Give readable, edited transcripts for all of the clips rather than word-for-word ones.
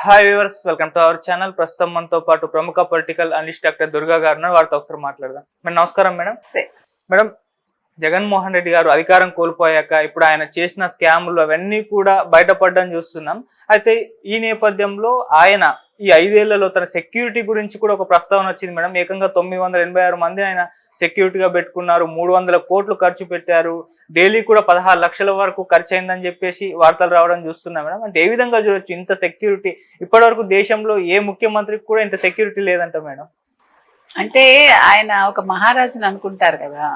Hi viewers, welcome to our channel. ప్రస్తుతం మనతో పాటు ప్రముఖ పొలిటికల్ అనలిస్ట్ డాక్టర్ దుర్గా గారు ఉన్నారు. వారితో ఒకసారి మాట్లాడదాం. మేడం నమస్కారం. మేడం జగన్మోహన్ రెడ్డి గారు అధికారం కోల్పోయాక ఇప్పుడు ఆయన చేసిన స్కాములు అవన్నీ కూడా బయటపడడం చూస్తున్నాం. అయితే ఈ నేపథ్యంలో ఆయన ఈ 5 ఏళ్లలో తన సెక్యూరిటీ గురించి కూడా ఒక ప్రస్తావన వచ్చింది మేడం. ఏకంగా 986 మంది ఆయన సెక్యూరిటీగా పెట్టుకున్నారు, 300 కోట్లు ఖర్చు పెట్టారు, డైలీ కూడా 16 లక్షల వరకు ఖర్చు అయిందని చెప్పేసి వార్తలు రావడం చూస్తున్నాం మేడం. అంటే ఏ విధంగా చూడొచ్చు ఇంత సెక్యూరిటీ? ఇప్పటివరకు దేశంలో ఏ ముఖ్యమంత్రికి కూడా ఇంత సెక్యూరిటీ లేదంట మేడం. అంటే ఆయన ఒక మహారాజుని అనుకుంటారు కదా,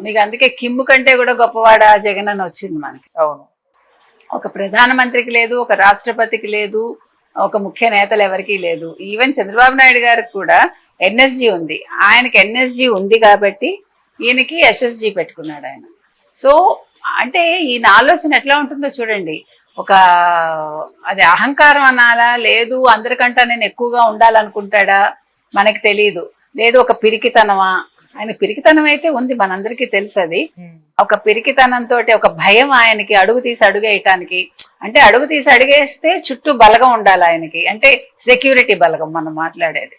మీకు అందుకే కిమ్ము కంటే కూడా గొప్పవాడా జగన్ అని వచ్చింది మనకి. అవును, ఒక ప్రధానమంత్రికి లేదు, ఒక రాష్ట్రపతికి లేదు, ఒక ముఖ్య నేతలు ఎవరికి లేదు. ఈవెన్ చంద్రబాబు నాయుడు గారికి కూడా ఎన్ఎస్జి ఉంది. ఆయనకి ఎన్ఎస్జి ఉంది కాబట్టి ఈయనకి ఎస్ఎస్జి పెట్టుకున్నాడు ఆయన. సో అంటే ఈయన ఆలోచన ఎట్లా ఉంటుందో చూడండి. ఒక అది అహంకారం అనాలా, లేదు అందరికంటే నేను ఎక్కువగా ఉండాలనుకుంటాడా మనకి తెలియదు, లేదు ఒక పిరికితనమా. ఆయన పిరికితనం అయితే ఉంది, మనందరికీ తెలుసు. అది ఒక పిరికితనంతో ఒక భయం ఆయనకి అడుగు తీసి అడుగేయటానికి. అంటే అడుగు తీసి అడుగేస్తే చుట్టూ బలగం ఉండాలి ఆయనకి, అంటే సెక్యూరిటీ బలగం మనం మాట్లాడేది.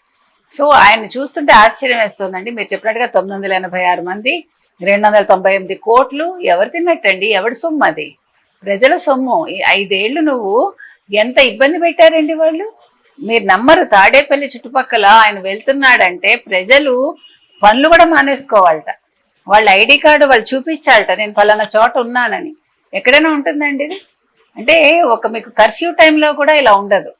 సో ఆయన చూస్తుంటే ఆశ్చర్యం వేస్తుందండి. మీరు చెప్పినట్టుగా 986 మంది, 298 కోట్లు ఎవరు తిన్నట్టండి? ఎవడి సొమ్ము అది? ప్రజల సొమ్ము. 5 ఏళ్ళు నువ్వు ఎంత ఇబ్బంది పెట్టారండి వాళ్ళు. మీరు నమ్మరు, తాడేపల్లి చుట్టుపక్కల ఆయన వెళ్తున్నాడంటే ప్రజలు పనులు కూడా మానేసుకోవాలట. వాళ్ళ ఐడి కార్డు వాళ్ళు చూపించాలట, నేను పలానా చోట ఉన్నానని. ఎక్కడైనా ఉంటుందండి ఇది? అంటే ఒక మీకు కర్ఫ్యూ టైంలో కూడా ఇలా ఉండదు.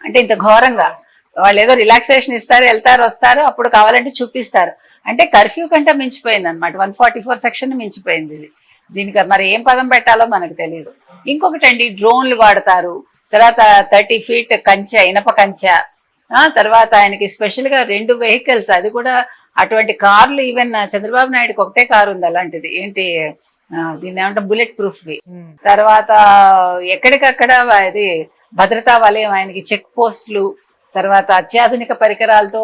అంటే ఇంత ఘోరంగా వాళ్ళు ఏదో రిలాక్సేషన్ ఇస్తారు, వెళ్తారు, వస్తారు, అప్పుడు కావాలంటే చూపిస్తారు. అంటే కర్ఫ్యూ కంటే మించిపోయింది అనమాట. 144 సెక్షన్ మించిపోయింది ఇది. దీనికి మరి ఏం పదం పెట్టాలో మనకు తెలియదు. ఇంకొకటి అండి, డ్రోన్లు వాడతారు, తర్వాత 30 ఫీట్ కంచె, ఇనప కంచె, తర్వాత ఆయనకి స్పెషల్ గా 2 వెహికల్స్, అది కూడా అటువంటి కార్లు. ఈవెన్ చంద్రబాబు నాయుడుకి ఒకటే కారు ఉంది అలాంటిది, ఏంటి దీన్ని ఏమంటే బుల్లెట్ ప్రూఫ్వి. తర్వాత ఎక్కడికక్కడ అది భద్రతా వలయం, ఆయనకి చెక్ పోస్టులు, తర్వాత అత్యాధునిక పరికరాలతో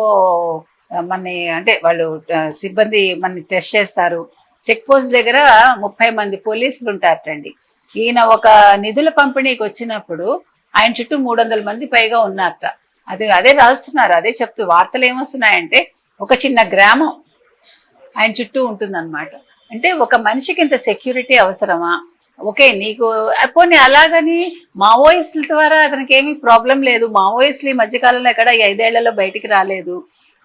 మనని, అంటే వాళ్ళు సిబ్బంది మనని టెస్ట్ చేస్తారు. చెక్ పోస్ట్ దగ్గర 30 మంది పోలీసులు ఉంటారటండి. ఈయన ఒక నిధుల పంపిణీకి వచ్చినప్పుడు ఆయన చుట్టూ 300 మంది పైగా ఉన్నారట. అదే రాస్తున్నారు, అదే చెప్తూ వార్తలు ఏమొస్తున్నాయంటే ఒక చిన్న గ్రామం ఆయన చుట్టూ ఉంటుందన్నమాట. అంటే ఒక మనిషికి ఇంత సెక్యూరిటీ అవసరమా? ఓకే, నీకు పోనీ అలాగని మావోయిస్టుల ద్వారా అతనికి ఏమీ ప్రాబ్లం లేదు. మావోయిస్టులు ఈ మధ్యకాలంలో ఎక్కడ 5 ఏళ్లలో బయటికి రాలేదు.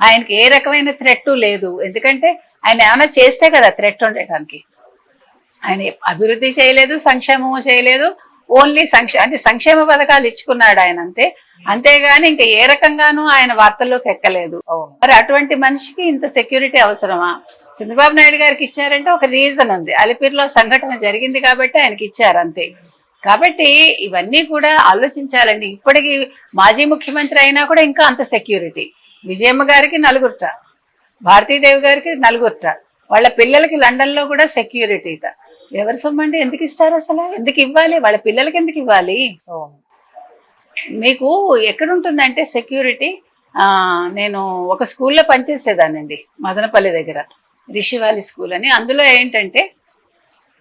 ఆయనకి ఏ రకమైన థ్రెట్ లేదు. ఎందుకంటే ఆయన ఏమైనా చేస్తే కదా థ్రెట్ ఉండటానికి. ఆయన అభివృద్ధి చేయలేదు, సంక్షేమము చేయలేదు, ఓన్లీ సంక్షేమ పథకాలు ఇచ్చుకున్నాడు ఆయన, అంతే. అంతేగాని ఇంకా ఏ రకంగానూ ఆయన వార్తల్లోకి ఎక్కలేదు. మరి అటువంటి మనిషికి ఇంత సెక్యూరిటీ అవసరమా? చంద్రబాబు నాయుడు గారికి ఇచ్చారంటే ఒక రీజన్ ఉంది. అలిపిరిలో సంఘటన జరిగింది కాబట్టి ఆయనకి ఇచ్చారు, అంతే. కాబట్టి ఇవన్నీ కూడా ఆలోచించాలండి. ఇప్పటికి మాజీ ముఖ్యమంత్రి అయినా కూడా ఇంకా అంత సెక్యూరిటీ. విజయమ్మ గారికి 4 భారతీదేవి గారికి 4, వాళ్ళ పిల్లలకి లండన్ లో కూడా సెక్యూరిటీట. ఎవరి సొమ్మండి? ఎందుకు ఇస్తారు అసలు? ఎందుకు ఇవ్వాలి? వాళ్ళ పిల్లలకి ఎందుకు ఇవ్వాలి? మీకు ఎక్కడుంటుందంటే సెక్యూరిటీ. నేను ఒక స్కూల్లో పనిచేసేదానండి, మదనపల్లి దగ్గర, రిషివాలి స్కూల్ అని. అందులో ఏంటంటే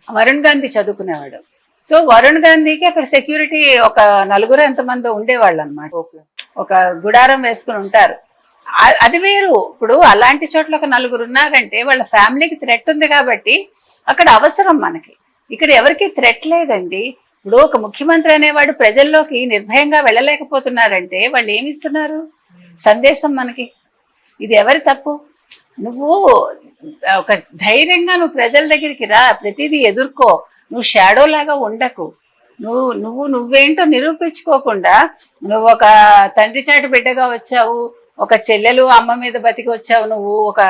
వరుణ్ గాంధీ చదువుకునేవాడు. సో వరుణ్ గాంధీకి అక్కడ సెక్యూరిటీ ఒక 4 ఎంతమంది ఉండేవాళ్ళు అనమాట. ఒక గుడారం వేసుకుని ఉంటారు. అది వేరు. ఇప్పుడు అలాంటి చోట్ల ఒక 4 ఉన్నారంటే వాళ్ళ ఫ్యామిలీకి థ్రెట్ ఉంది కాబట్టి అక్కడ అవసరం మనకి. ఇక్కడ ఎవరికి థ్రెట్ లేదండి. ఇప్పుడు ఒక ముఖ్యమంత్రి అనేవాడు ప్రజల్లోకి నిర్భయంగా వెళ్ళలేకపోతున్నారంటే వాళ్ళు ఏమి ఇస్తున్నారు సందేశం మనకి? ఇది ఎవరి తప్పు? నువ్వు ఒక ధైర్యంగా నువ్వు ప్రజల దగ్గరికి రా, ప్రతిదీ ఎదుర్కో, నువ్వు షాడో లాగా ఉండకు. నువ్వేంటో నిరూపించుకోకుండా నువ్వు ఒక తండ్రి చాటు బిడ్డగా వచ్చావు, ఒక చెల్లెలు అమ్మ మీద బతికి వచ్చావు, నువ్వు ఒక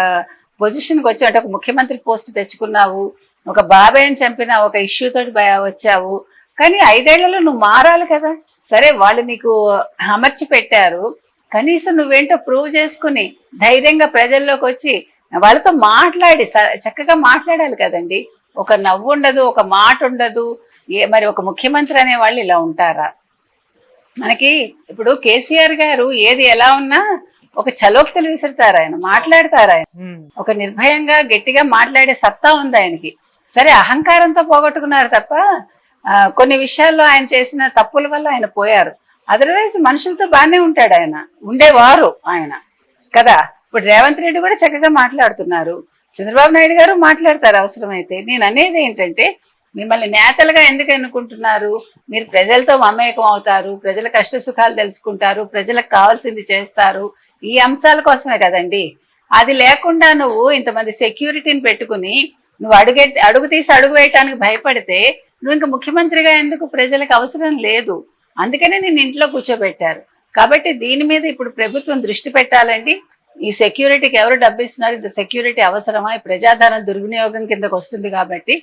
పొజిషన్కి వచ్చావు, అంటే ఒక ముఖ్యమంత్రి పోస్ట్ తెచ్చుకున్నావు, ఒక బాబాయ్ని చంపిన ఒక ఇష్యూ తోటి వచ్చావు. కానీ 5 ఏళ్లలో నువ్వు మారాలి కదా. సరే, వాళ్ళు నీకు అమర్చి పెట్టారు, కనీసం నువ్వేంటో ప్రూవ్ చేసుకుని ధైర్యంగా ప్రజల్లోకి వచ్చి వాళ్ళతో మాట్లాడి చక్కగా మాట్లాడాలి కదండి. ఒక నవ్వు ఉండదు, ఒక మాట ఉండదు. మరి ఒక ముఖ్యమంత్రి అనే వాళ్ళు ఇలా ఉంటారా? మనకి ఇప్పుడు కేసీఆర్ గారు ఏది ఎలా ఉన్నా ఒక చలోక్తులు విసురుతారు, ఆయన మాట్లాడతారు. ఆయన ఒక నిర్భయంగా గట్టిగా మాట్లాడే సత్తా ఉంది ఆయనకి. సరే, అహంకారంతో పోగొట్టుకున్నారు తప్ప కొన్ని విషయాల్లో ఆయన చేసిన తప్పుల వల్ల ఆయన పోయారు. అదర్వైజ్ మనుషులతో బాగానే ఉంటాడు ఆయన, ఉండేవారు ఆయన కదా. ఇప్పుడు రేవంత్ రెడ్డి కూడా చక్కగా మాట్లాడుతున్నారు, చంద్రబాబు నాయుడు గారు మాట్లాడతారు అవసరమైతే. నేను అనేది ఏంటంటే, మిమ్మల్ని నేతలుగా ఎందుకు ఎన్నుకుంటున్నారు? మీరు ప్రజలతో మమేకం అవుతారు, ప్రజల కష్ట సుఖాలు తెలుసుకుంటారు, ప్రజలకు కావాల్సింది చేస్తారు, ఈ అంశాల కోసమే కదండి. అది లేకుండా నువ్వు ఇంతమంది సెక్యూరిటీని పెట్టుకుని నువ్వు అడుగు తీసి అడుగు వేయటానికి భయపడితే నువ్వు ఇంకా ముఖ్యమంత్రిగా ఎందుకు? ప్రజలకు అవసరం లేదు, అందుకనే నేను ఇంట్లో కూర్చోబెట్టారు. కాబట్టి దీని మీద ఇప్పుడు ప్రభుత్వం దృష్టి పెట్టాలండి. ఈ సెక్యూరిటీకి ఎవరు డబ్బు ఇస్తున్నారు? ఇంత సెక్యూరిటీ అవసరమా? ఈ ప్రజాధనం దుర్వినియోగం కిందకు వస్తుంది. కాబట్టి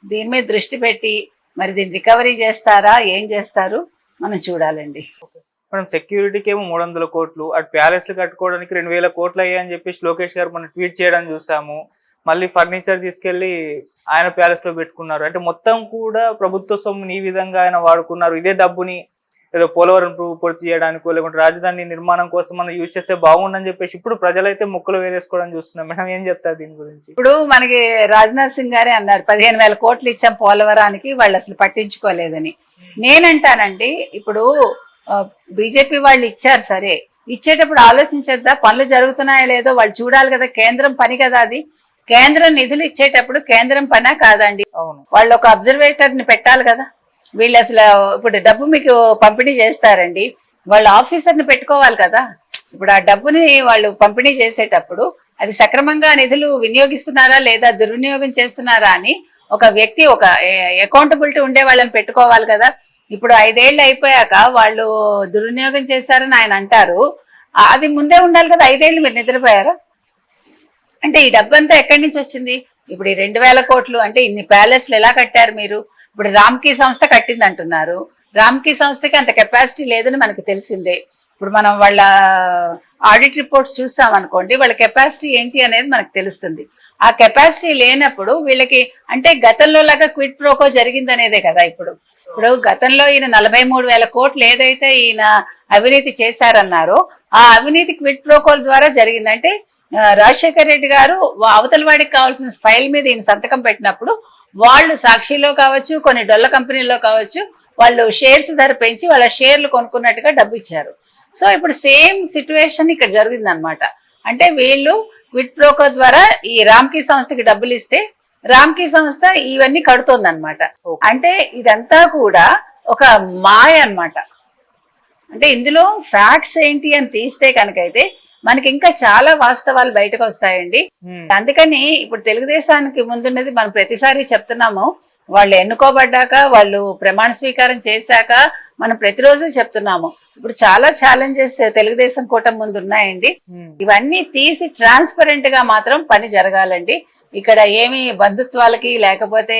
దీని మీద దృష్టి పెట్టి మరి దీన్ని రికవరీ చేస్తారా, ఏం చేస్తారు మనం చూడాలండి. మనం సెక్యూరిటీకి ఏమో 300 కోట్లు, అటు ప్యాలెస్లు కట్టుకోవడానికి 2000 కోట్లు అయ్యాయని చెప్పేసి లోకేష్ గారు మనం ట్వీట్ చేయడం చూసాము. మళ్ళీ ఫర్నిచర్ తీసుకెళ్లి ఆయన ప్యాలెస్ లో పెట్టుకున్నారు. అంటే మొత్తం కూడా ప్రభుత్వ సొమ్ముని ఈ విధంగా ఆయన వాడుకున్నారు. ఇదే డబ్బుని ఏదో పోలవరం పూర్తి చేయడానికో లేకుంటే రాజధాని నిర్మాణం కోసం మనం యూజ్ చేస్తే బాగుండని చెప్పేసి ఇప్పుడు ప్రజలైతే ముక్కలు వేరేసుకోవడం చూస్తున్నాం. మేడం ఏం చెప్తారు దీని గురించి? ఇప్పుడు మనకి రాజ్నాథ్ సింగ్ గారే అన్నారు 15,000 కోట్లు ఇచ్చాం పోలవరానికి, వాళ్ళు అసలు పట్టించుకోలేదని. నేనంటానండి, ఇప్పుడు బీజేపీ వాళ్ళు ఇచ్చారు, సరే ఇచ్చేటప్పుడు ఆలోచించేద్దా, పనులు జరుగుతున్నాయో లేదో వాళ్ళు చూడాలి కదా. కేంద్రం పని కదా అది. కేంద్రం నిధులు ఇచ్చేటప్పుడు కేంద్రం పనా కాదండి, వాళ్ళు ఒక అబ్జర్వేటర్ ని పెట్టాలి కదా. వీళ్ళు అసలు ఇప్పుడు డబ్బు మీకు పంపిణీ చేస్తారండి, వాళ్ళ ఆఫీసర్ని పెట్టుకోవాలి కదా. ఇప్పుడు ఆ డబ్బుని వాళ్ళు పంపిణీ చేసేటప్పుడు అది సక్రమంగా నిధులు వినియోగిస్తున్నారా లేదా, దుర్వినియోగం చేస్తున్నారా అని ఒక వ్యక్తి, ఒక అకౌంటబిలిటీ ఉండే వాళ్ళని పెట్టుకోవాలి కదా. ఇప్పుడు 5 ఏళ్ళు అయిపోయాక వాళ్ళు దుర్వినియోగం చేశారని ఆయన అంటారు, అది ముందే ఉండాలి కదా. 5 ఏళ్ళు మీరు నిద్రపోయారా? అంటే ఈ డబ్బు అంతా ఎక్కడి నుంచి వచ్చింది? ఇప్పుడు ఈ 2000 కోట్లు అంటే ఇన్ని ప్యాలెస్లు ఎలా కట్టారు మీరు? ఇప్పుడు రామ్కీ సంస్థ కట్టింది అంటున్నారు, రామ్కీ సంస్థకి అంత కెపాసిటీ లేదని మనకు తెలిసిందే. ఇప్పుడు మనం వాళ్ళ ఆడిట్ రిపోర్ట్స్ చూస్తాం అనుకోండి, వాళ్ళ కెపాసిటీ ఏంటి అనేది మనకు తెలుస్తుంది. ఆ కెపాసిటీ లేనప్పుడు వీళ్ళకి అంటే గతంలో లాగా క్విట్ ప్రోకో జరిగింది అనేదే కదా. ఇప్పుడు గతంలో ఈయన 43,000 కోట్లు ఏదైతే ఈయన అవినీతి చేశారన్నారో ఆ అవినీతి క్విట్ ప్రోకోల ద్వారా జరిగిందంటే రాజశేఖర రెడ్డి గారు అవతల వాడికి కావాల్సిన ఫైల్ మీద ఈయన సంతకం పెట్టినప్పుడు వాళ్ళు సాక్షిలో కావచ్చు, కొన్ని డొల్ల కంపెనీల్లో కావచ్చు, వాళ్ళు షేర్స్ ధర పెంచి వాళ్ళ షేర్లు కొనుక్కున్నట్టుగా డబ్బు ఇచ్చారు. సో ఇప్పుడు సేమ్ సిచ్యువేషన్ ఇక్కడ జరిగింది అనమాట. అంటే వీళ్ళు క్విట్ ప్రోకో ద్వారా ఈ రామ్కీ సంస్థకి డబ్బులు ఇస్తే రామ్కీ సంస్థ ఇవన్నీ కడుతోంది అనమాట. అంటే ఇదంతా కూడా ఒక మాయ అన్నమాట. అంటే ఇందులో ఫ్యాక్ట్స్ ఏంటి అని తీస్తే కనుకైతే మనకి ఇంకా చాలా వాస్తవాలు బయటకు వస్తాయండి. అందుకని ఇప్పుడు తెలుగుదేశానికి ముందున్నది మనం ప్రతిసారి చెప్తున్నాము, వాళ్ళు ఎన్నుకోబడ్డాక, వాళ్ళు ప్రమాణ స్వీకారం చేశాక మనం ప్రతిరోజు చెప్తున్నాము. ఇప్పుడు చాలా ఛాలెంజెస్ తెలుగుదేశం కూటమి ముందు ఉన్నాయండి. ఇవన్నీ తీసి ట్రాన్స్పరెంట్ గా మాత్రం పని జరగాలండి. ఇక్కడ ఏమి బంధుత్వాలకి లేకపోతే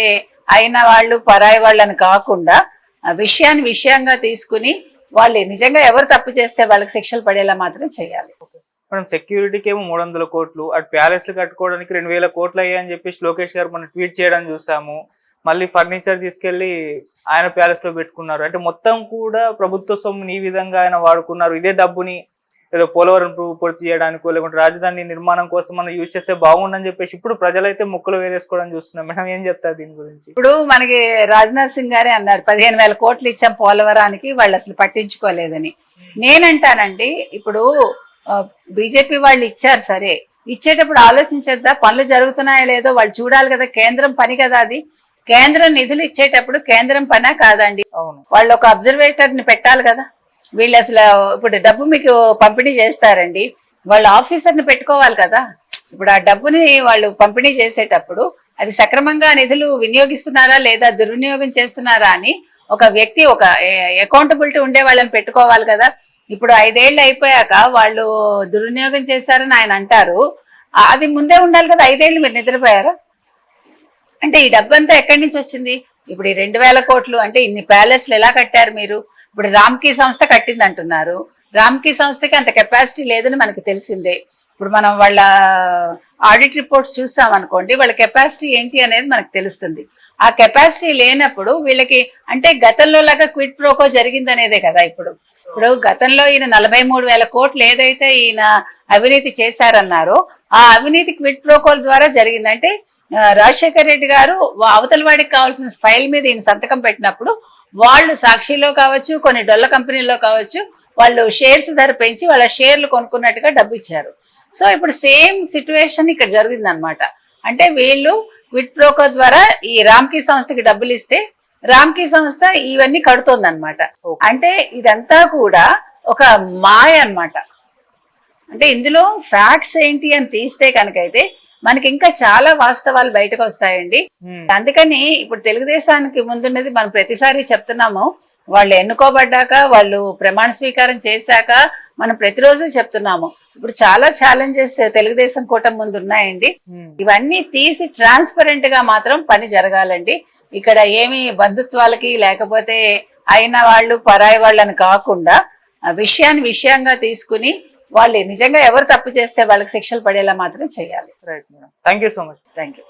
అయిన వాళ్ళు పరాయి వాళ్ళని కాకుండా విషయాన్ని విషయంగా తీసుకుని వాళ్ళు నిజంగా ఎవరు తప్పు చేస్తే వాళ్ళకి శిక్షలు పడేలా మాత్రం చేయాలి. మనం సెక్యూరిటీకి ఏమో 300 కోట్లు, అటు ప్యాలెస్లు కట్టుకోవడానికి 2000 కోట్లు అయ్యాయని చెప్పేసి లోకేష్ గారు మనం ట్వీట్ చేయడం చూసాము. మళ్ళీ ఫర్నిచర్ తీసుకెళ్లి ఆయన ప్యాలెస్ లో పెట్టుకున్నారు. అంటే మొత్తం కూడా ప్రభుత్వ సొమ్ముని ఈ విధంగా ఆయన వాడుకున్నారు. ఇదే డబ్బుని ఏదో పోలవరం పూర్తి చేయడానికో లేకుంటే రాజధాని నిర్మాణం కోసం మనం యూజ్ చేస్తే బాగుండని చెప్పేసి ఇప్పుడు ప్రజలైతే ముక్కలు వేరేసుకోవడం చూస్తున్నాం. మేడం ఏం చెప్తారు దీని గురించి? ఇప్పుడు మనకి రాజ్నాథ్ సింగ్ గారే అన్నారు 15,000 కోట్లు ఇచ్చాం పోలవరానికి, వాళ్ళు అసలు పట్టించుకోలేదని. నేనంటానండి, ఇప్పుడు బీజేపీ వాళ్ళు ఇచ్చారు, సరే ఇచ్చేటప్పుడు ఆలోచించేద్దా, పనులు జరుగుతున్నాయో లేదో వాళ్ళు చూడాలి కదా. కేంద్రం పని కదా అది. కేంద్రం నిధులు ఇచ్చేటప్పుడు కేంద్రం పనా కాదండి, వాళ్ళు ఒక అబ్జర్వేటర్ ని పెట్టాలి కదా. వీళ్ళు అసలు ఇప్పుడు డబ్బు మీకు పంపిణీ చేస్తారండి, వాళ్ళ ఆఫీసర్ని పెట్టుకోవాలి కదా. ఇప్పుడు ఆ డబ్బుని వాళ్ళు పంపిణీ చేసేటప్పుడు అది సక్రమంగా నిధులు వినియోగిస్తున్నారా లేదా, దుర్వినియోగం చేస్తున్నారా అని ఒక వ్యక్తి, ఒక అకౌంటబిలిటీ ఉండే వాళ్ళని పెట్టుకోవాలి కదా. ఇప్పుడు 5 ఏళ్ళు అయిపోయాక వాళ్ళు దుర్వినియోగం చేశారని ఆయన అంటారు, అది ముందే ఉండాలి కదా. 5 ఏళ్ళు మీరు నిద్రపోయారా? అంటే ఈ డబ్బు అంతా ఎక్కడి నుంచి వచ్చింది? ఇప్పుడు ఈ 2000 కోట్లు అంటే ఇన్ని ప్యాలెస్లు ఎలా కట్టారు మీరు? ఇప్పుడు రామ్కీ సంస్థ కట్టింది అంటున్నారు, రామ్కీ సంస్థకి అంత కెపాసిటీ లేదని మనకు తెలిసిందే. ఇప్పుడు మనం వాళ్ళ ఆడిట్ రిపోర్ట్స్ చూస్తాం అనుకోండి, వాళ్ళ కెపాసిటీ ఏంటి అనేది మనకు తెలుస్తుంది. ఆ కెపాసిటీ లేనప్పుడు వీళ్ళకి అంటే గతంలో లాగా క్విట్ ప్రోకో జరిగింది అనేదే కదా. ఇప్పుడు గతంలో ఈయన 43,000 కోట్లు ఏదైతే ఈయన అవినీతి చేశారన్నారో ఆ అవినీతి క్విట్ ప్రోకోల ద్వారా జరిగిందంటే రాజశేఖర రెడ్డి గారు అవతల వాడికి కావాల్సిన ఫైల్ మీద ఈయన సంతకం పెట్టినప్పుడు వాళ్ళు సాక్షిలో కావచ్చు, కొన్ని డొల్ల కంపెనీల్లో కావచ్చు, వాళ్ళు షేర్స్ ధర పెంచి వాళ్ళ షేర్లు కొనుక్కున్నట్టుగా డబ్బు ఇచ్చారు. సో ఇప్పుడు సేమ్ సిచ్యువేషన్ ఇక్కడ జరిగింది అనమాట. అంటే వీళ్ళు క్విట్ ప్రోకో ద్వారా ఈ రామ్కీ సంస్థకి డబ్బులు ఇస్తే రామ్కీ సంస్థ ఇవన్నీ కడుతోంది అనమాట. అంటే ఇదంతా కూడా ఒక మాయ అన్నమాట. అంటే ఇందులో ఫ్యాక్ట్స్ ఏంటి అని తీస్తే కనుకైతే మనకి ఇంకా చాలా వాస్తవాలు బయటకు వస్తాయండి. అందుకని ఇప్పుడు తెలుగుదేశానికి ముందున్నది మనం ప్రతిసారి చెప్తున్నాము, వాళ్ళు ఎన్నుకోబడ్డాక, వాళ్ళు ప్రమాణ స్వీకారం చేశాక మనం ప్రతిరోజు చెప్తున్నాము. ఇప్పుడు చాలా ఛాలెంజెస్ తెలుగుదేశం కూటమి ముందు ఉన్నాయండి. ఇవన్నీ తీసి ట్రాన్స్పరెంట్ గా మాత్రం పని జరగాలండి. ఇక్కడ ఏమి బంధుత్వాలకి లేకపోతే అయిన వాళ్ళు పరాయి వాళ్ళని కాకుండా విషయాన్ని విషయంగా తీసుకుని వాళ్ళు నిజంగా ఎవరు తప్పు చేస్తే వాళ్ళకి శిక్షలు పడేలా మాత్రం చేయాలి. Right madam, thank you so much. Thank you.